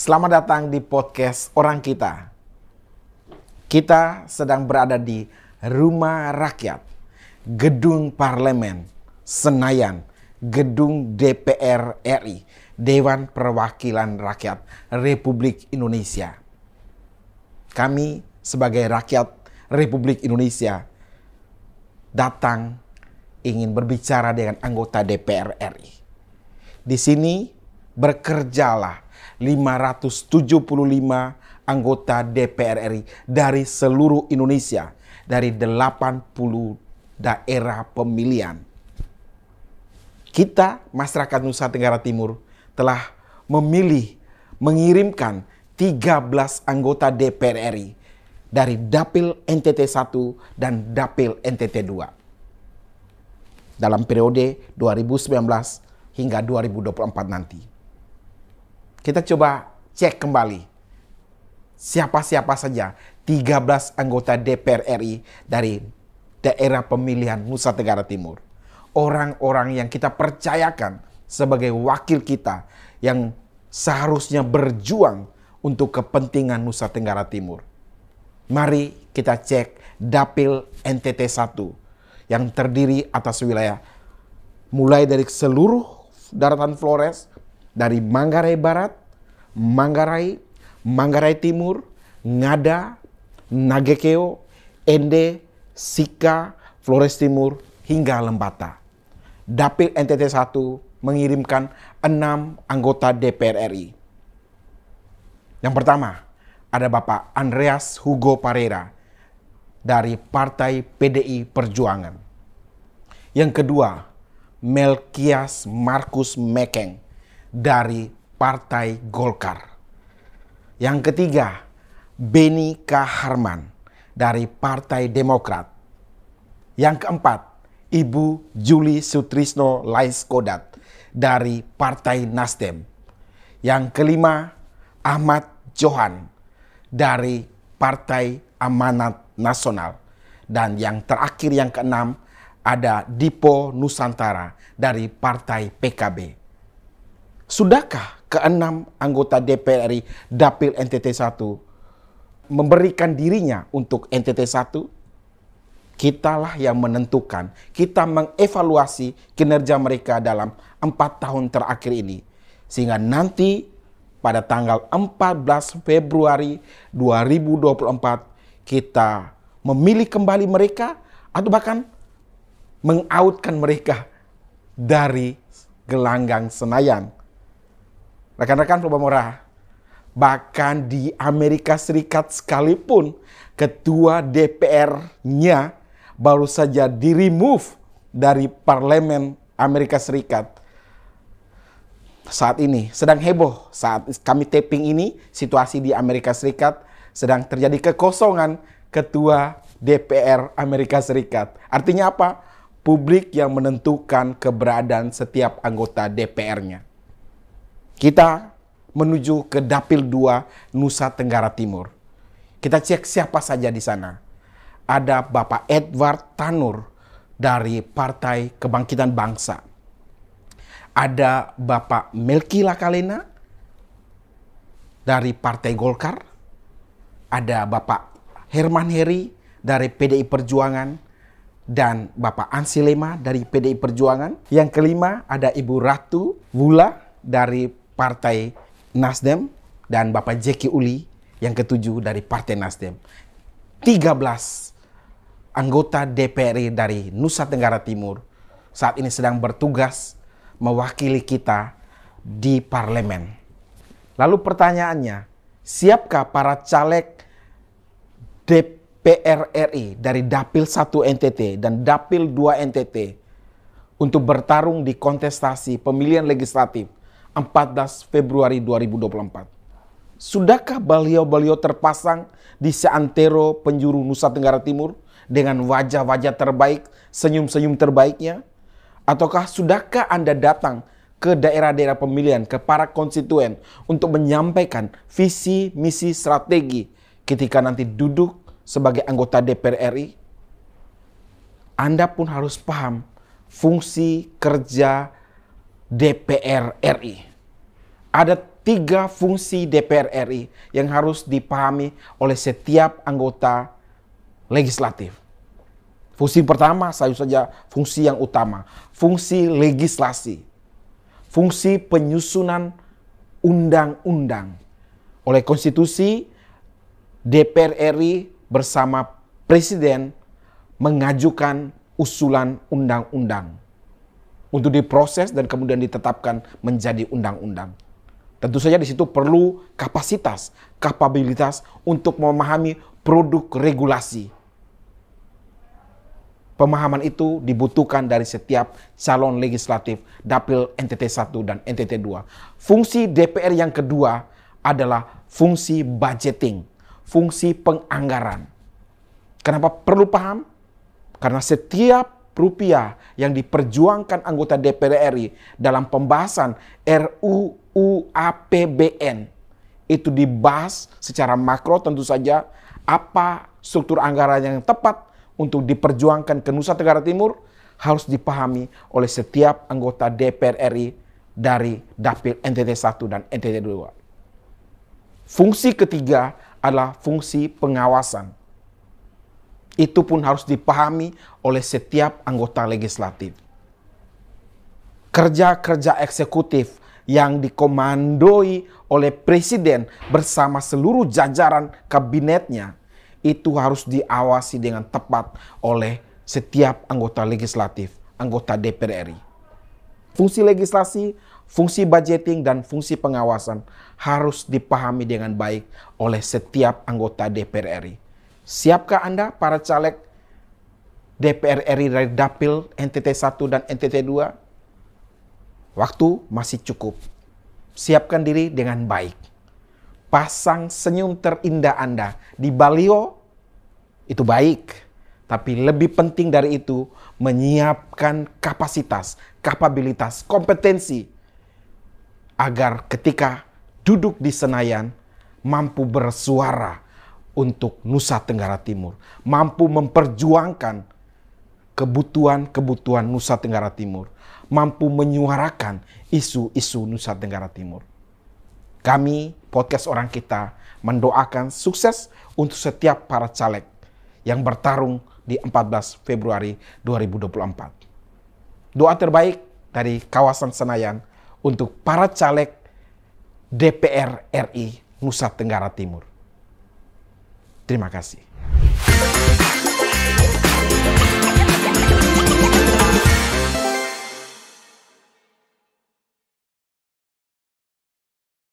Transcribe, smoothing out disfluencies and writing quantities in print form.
Selamat datang di podcast Orang Kita. Kita sedang berada di Rumah Rakyat, Gedung Parlemen, Senayan, Gedung DPR RI, Dewan Perwakilan Rakyat Republik Indonesia. Kami sebagai rakyat Republik Indonesia datang ingin berbicara dengan anggota DPR RI. Di sini bekerjalah 575 anggota DPR RI dari seluruh Indonesia, dari 80 daerah pemilihan. Kita, masyarakat Nusa Tenggara Timur, telah mengirimkan 13 anggota DPR RI dari Dapil NTT 1 dan Dapil NTT 2 dalam periode 2019 hingga 2024 nanti. Kita coba cek kembali siapa-siapa saja 13 anggota DPR RI dari daerah pemilihan Nusa Tenggara Timur. Orang-orang yang kita percayakan sebagai wakil kita yang seharusnya berjuang untuk kepentingan Nusa Tenggara Timur. Mari kita cek Dapil NTT 1 yang terdiri atas wilayah mulai dari seluruh daratan Flores, dari Manggarai Barat, Manggarai Timur, Ngada, Nagekeo, Ende, Sika, Flores Timur, hingga Lembata. Dapil NTT 1 mengirimkan 6 anggota DPR RI. Yang pertama, ada Bapak Andreas Hugo Parera dari Partai PDI Perjuangan. Yang kedua, Melkias Markus Mekeng dari Partai Golkar. Yang ketiga, Beni K. Harman dari Partai Demokrat. Yang keempat, Ibu Juli Sutrisno Laiskodat dari Partai Nasdem. Yang kelima, Ahmad Johan dari Partai Amanat Nasional. Dan yang terakhir, yang keenam, ada Dipo Nusantara dari Partai PKB. Sudahkah keenam anggota DPR RI Dapil NTT 1 memberikan dirinya untuk NTT 1? Kitalah yang menentukan, kita mengevaluasi kinerja mereka dalam 4 tahun terakhir ini. Sehingga nanti pada tanggal 14 Februari 2024 kita memilih kembali mereka atau bahkan mengoutkan mereka dari gelanggang Senayan. Rekan-rekan Probamora, bahkan di Amerika Serikat sekalipun ketua DPR-nya baru saja di-remove dari parlemen Amerika Serikat. Saat ini sedang heboh, saat kami taping ini situasi di Amerika Serikat sedang terjadi kekosongan ketua DPR Amerika Serikat. Artinya apa? Publik yang menentukan keberadaan setiap anggota DPR-nya. Kita menuju ke Dapil 2 Nusa Tenggara Timur. Kita cek siapa saja di sana. Ada Bapak Edward Tanur dari Partai Kebangkitan Bangsa. Ada Bapak Melki Lakalena dari Partai Golkar. Ada Bapak Herman Heri dari PDI Perjuangan. Dan Bapak Ansilema dari PDI Perjuangan. Yang kelima ada Ibu Ratu Wula dari Partai Nasdem, dan Bapak Jeki Uli yang ketujuh dari Partai Nasdem. 13 anggota DPR RI dari Nusa Tenggara Timur saat ini sedang bertugas mewakili kita di parlemen. Lalu pertanyaannya, siapkah para caleg DPR RI dari Dapil 1 NTT dan Dapil 2 NTT untuk bertarung di kontestasi pemilihan legislatif 14 Februari 2024. Sudahkah baliho-baliho terpasang di seantero penjuru Nusa Tenggara Timur dengan wajah-wajah terbaik, senyum-senyum terbaiknya? Ataukah sudahkah Anda datang ke daerah-daerah pemilihan, ke para konstituen untuk menyampaikan visi, misi, strategi ketika nanti duduk sebagai anggota DPR RI? Anda pun harus paham fungsi kerja DPR RI. Ada 3 fungsi DPR RI yang harus dipahami oleh setiap anggota legislatif. Fungsi pertama, saja fungsi yang utama, fungsi legislasi, fungsi penyusunan undang-undang. Oleh konstitusi, DPR RI bersama Presiden mengajukan usulan undang-undang untuk diproses dan kemudian ditetapkan menjadi undang-undang. Tentu saja di situ perlu kapasitas, kapabilitas untuk memahami produk regulasi. Pemahaman itu dibutuhkan dari setiap calon legislatif Dapil NTT 1 dan NTT 2. Fungsi DPR yang kedua adalah fungsi budgeting, fungsi penganggaran. Kenapa perlu paham? Karena setiap rupiah yang diperjuangkan anggota DPR RI dalam pembahasan RUU APBN itu dibahas secara makro, tentu saja apa struktur anggaran yang tepat untuk diperjuangkan ke Nusa Tenggara Timur harus dipahami oleh setiap anggota DPR RI dari Dapil NTT 1 dan NTT 2. Fungsi ketiga adalah fungsi pengawasan. Itu pun harus dipahami oleh setiap anggota legislatif. Kerja-kerja eksekutif yang dikomandoi oleh Presiden bersama seluruh jajaran kabinetnya itu harus diawasi dengan tepat oleh setiap anggota legislatif, anggota DPR RI. Fungsi legislasi, fungsi budgeting, dan fungsi pengawasan harus dipahami dengan baik oleh setiap anggota DPR RI. Siapkah Anda para caleg DPR RI dari Dapil NTT 1 dan NTT 2? Waktu masih cukup. Siapkan diri dengan baik. Pasang senyum terindah Anda di baliho, itu baik. Tapi lebih penting dari itu, menyiapkan kapasitas, kapabilitas, kompetensi. Agar ketika duduk di Senayan, mampu bersuara untuk Nusa Tenggara Timur. Mampu memperjuangkan kebutuhan-kebutuhan Nusa Tenggara Timur. Mampu menyuarakan isu-isu Nusa Tenggara Timur. Kami, podcast Orang Kita, mendoakan sukses untuk setiap para caleg yang bertarung di 14 Februari 2024. Doa terbaik dari kawasan Senayan untuk para caleg DPR RI Nusa Tenggara Timur. Terima kasih.